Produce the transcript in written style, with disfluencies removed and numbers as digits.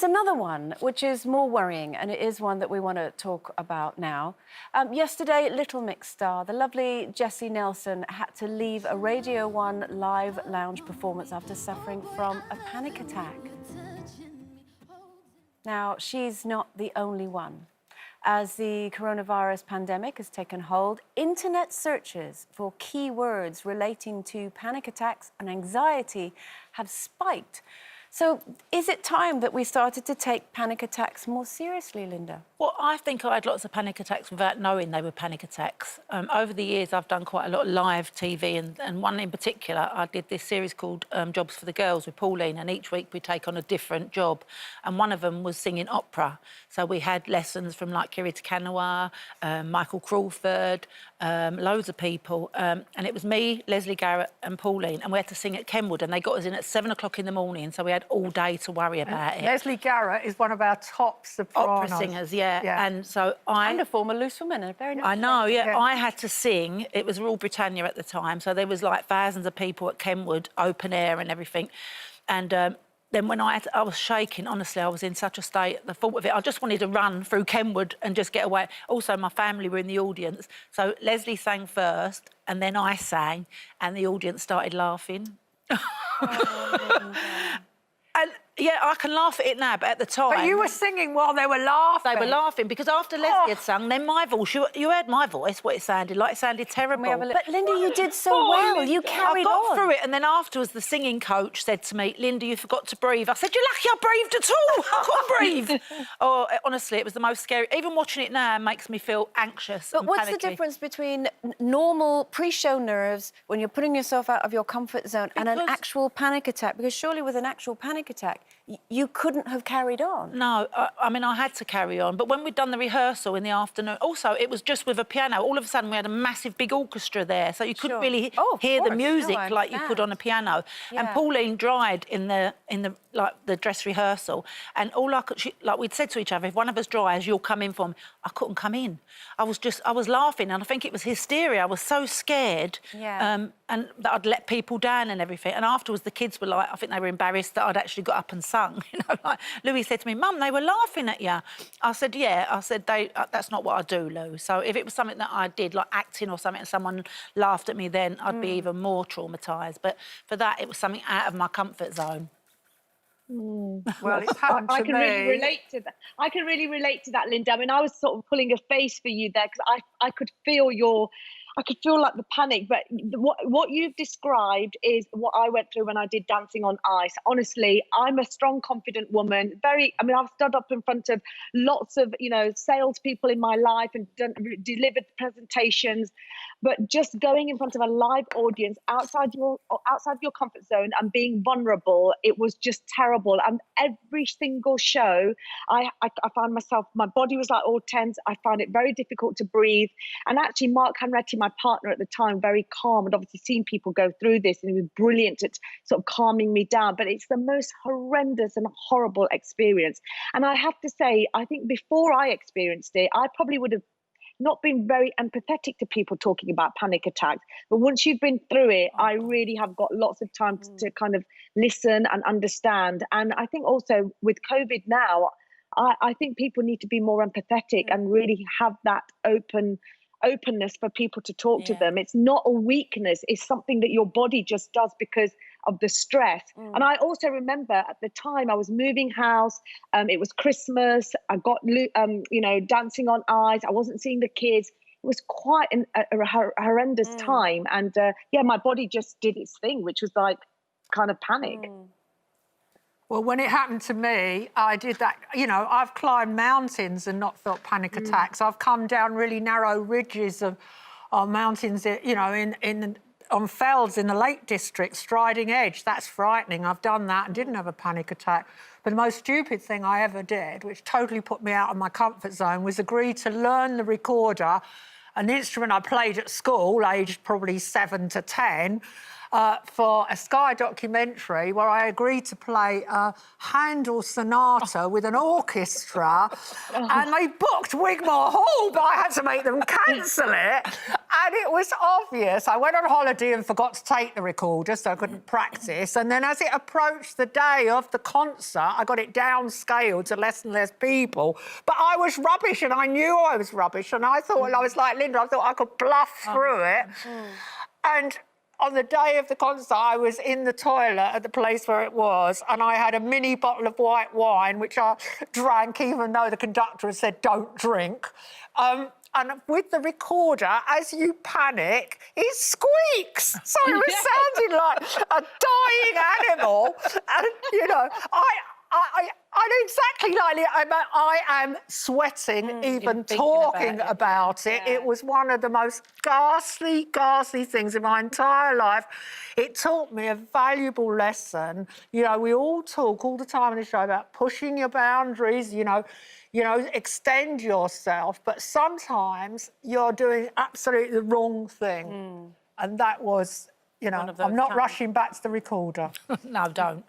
another one which is more worrying, and it is one that we want to talk about now. Yesterday, Little Mix star, the lovely Jesy Nelson, had to leave a Radio 1 live lounge performance after suffering from a panic attack. Now, she's not the only one. As the coronavirus pandemic has taken hold, internet searches for keywords relating to panic attacks and anxiety have spiked. So is it time that we started to take panic attacks more seriously, Linda? Well, I think I had lots of panic attacks without knowing they were panic attacks. Over the years, I've done quite a lot of live TV, and one in particular, I did this series called Jobs for the Girls with Pauline, and each week we take on a different job. And one of them was singing opera. So we had lessons from like Kiri Takanawa, Michael Crawford, loads of people. And it was me, Leslie Garrett and Pauline, and we had to sing at Kenwood, and they got us in at 7 o'clock in the morning, so we had all day to worry about it. Leslie Garrett is one of our top sopranos. Opera singers, yeah. And so And a former loose woman, and a very nice I know, yeah. I had to sing. It was Royal Britannia at the time, so there was like thousands of people at Kenwood, open air and everything. And then when I was shaking, honestly, I was in such a state, the thought of it, I just wanted to run through Kenwood and just get away. Also, my family were in the audience. So Leslie sang first, and then I sang, and the audience started laughing. And, yeah, I can laugh at it now, but at the time... But you were singing while they were laughing. They were laughing, because after Leslie had sung, then my voice, you heard my voice, what it sounded like. It sounded terrible. But, Linda, you did so well. You carried on. I got through it, and then afterwards, the singing coach said to me, Linda, you forgot to breathe. I said, you're lucky I breathed at all. I couldn't breathe. Oh, honestly, it was the most scary. Even watching it now makes me feel anxious and what's panicky. the difference between normal pre-show nerves, when you're putting yourself out of your comfort zone, and an actual panic attack? Because surely with an actual panic attack, you couldn't have carried on. No, I mean, I had to carry on. But when we'd done the rehearsal in the afternoon, also, it was just with a piano. All of a sudden, we had a massive, big orchestra there, so you couldn't really hear the music like you could on a piano. Yeah. And Pauline died in the dress rehearsal, and all I could, like we'd said to each other, if one of us dries, you'll come in for me. I couldn't come in. I was laughing, and I think it was hysteria. I was so scared, and that I'd let people down and everything. And afterwards, the kids were like, I think they were embarrassed that I'd actually got up and sung. You know, like Louis said to me, Mum, they were laughing at you. I said, yeah. I said, that's not what I do, Lou. So if it was something that I did, like acting or something, and someone laughed at me, then I'd be even more traumatised. But for that, it was something out of my comfort zone. Well, it's happened to me. Really relate to that. I can really relate to that, Linda. I mean, I was sort of pulling a face for you there, because I could feel I could feel like the panic, but what you've described is what I went through when I did Dancing on Ice. Honestly, I'm a strong, confident woman. I've stood up in front of lots of, salespeople in my life and delivered presentations, but just going in front of a live audience outside your comfort zone and being vulnerable, it was just terrible. And every single show, I found myself, my body was like all tense. I found it very difficult to breathe. And actually, Mark Hanratty, my partner at the time, very calm, and obviously seen people go through this, and he was brilliant at sort of calming me down. But it's the most horrendous and horrible experience. And I have to say, I think before I experienced it, I probably would have not been very empathetic to people talking about panic attacks. But once you've been through it, I really have got lots of time to kind of listen and understand. And I think also with COVID now, I think people need to be more empathetic and really have that openness for people to talk to them. It's not a weakness, it's something that your body just does because of the stress. And I also remember at the time I was moving house, it was Christmas, I got Dancing on Ice, I wasn't seeing the kids. It was quite a horrendous time, and my body just did its thing, which was like kind of panic. Well, when it happened to me, I did that. I've climbed mountains and not felt panic attacks. I've come down really narrow ridges of mountains, on fells in the Lake District, Striding Edge. That's frightening. I've done that and didn't have a panic attack. But the most stupid thing I ever did, which totally put me out of my comfort zone, was agree to learn the recorder, an instrument I played at school, aged probably 7 to 10, for a Sky documentary where I agreed to play a Handel sonata with an orchestra, and they booked Wigmore Hall, but I had to make them cancel it. And it was obvious. I went on holiday and forgot to take the recorder, so I couldn't practice. And then as it approached the day of the concert, I got it downscaled to less and less people. But I was rubbish, and I knew I was rubbish. And I thought, I was like Linda, I thought I could bluff through it. And on the day of the concert, I was in the toilet at the place where it was, and I had a mini bottle of white wine, which I drank, even though the conductor had said, don't drink. And with the recorder, as you panic, it squeaks. So it was sounding like a dying animal. And, you know, I know exactly like I am sweating even talking about it. It was one of the most ghastly things in my entire life. It taught me a valuable lesson. You know, we all talk all the time on the show about pushing your boundaries, you know, extend yourself, but sometimes you're doing absolutely the wrong thing. And that was, you know, I'm not rushing back to the recorder. No, don't.